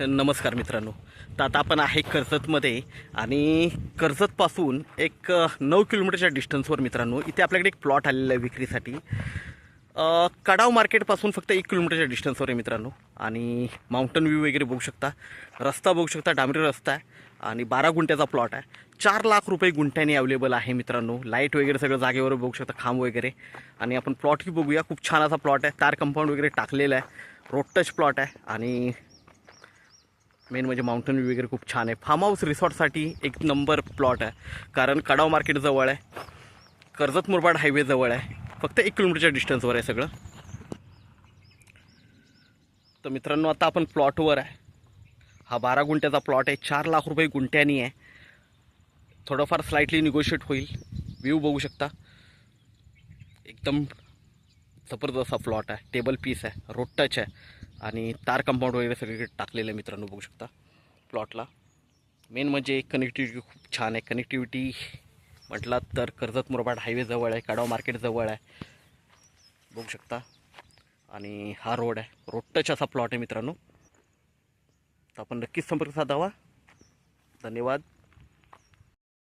नमस्कार मित्रांनो. तर आता आपण आहे कर्जतमध्ये आणि कर्जतपासून एक 9 किलोमीटरच्या डिस्टन्सवर मित्रांनो इथे आपल्याकडे एक प्लॉट आलेला आहे विक्रीसाठी. कडाव मार्केटपासून फक्त 1 किलोमीटरच्या डिस्टन्सवर आहे मित्रांनो. आणि माउंटन व्ह्यू वगैरे बघू शकता, रस्ता बघू शकता, डांबरी रस्ता आहे आणि 12 गुंठ्याचा प्लॉट आहे. 4 लाख रुपये गुंठ्याने अवेलेबल आहे मित्रांनो. लाईट वगैरे सगळं जागेवर बघू शकता, खांब वगैरे. आणि आपण प्लॉटही बघूया. खूप छान असा प्लॉट आहे, तार कंपाऊंड वगैरे टाकलेलं आहे, रोड टच प्लॉट आहे आणि मेन म्हणजे माउंटन व्ह्यू वगैरे खूप छान आहे. फार्म हाऊस रिसॉर्टसाठी एक नंबर प्लॉट आहे, कारण कडाव मार्केट जवळ आहे, कर्जत मुरबाड हायवे जवळ आहे, फक्त 1 किलोमीटरच्या डिस्टन्सवर आहे सगळं. तर मित्रांनो आता आपण प्लॉटवर आहे. हा 12 गुंठ्याचा प्लॉट आहे, 4 लाख रुपये गुंठ्यानी आहे. थोडंफार स्लाइटली निगोशिएट होईल. व्ह्यू बघू शकता, एकदम जबरदस्त प्लॉट आहे, टेबल पीस आहे, रोड टच आहे आणि तार कंपाऊंड वगैरे सगळीकडे टाकलेलं आहे मित्रांनो. बघू शकता प्लॉटला. मेन म्हणजे कनेक्टिव्हिटी खूप छान आहे. कनेक्टिव्हिटी म्हटलात तर कर्जत मुरबाड हायवे जवळ आहे, कडाव मार्केट जवळ आहे, बघू शकता. आणि हा रोड आहे, रोड टच असा प्लॉट आहे मित्रांनो. तर आपण नक्कीच संपर्क साधावा. धन्यवाद.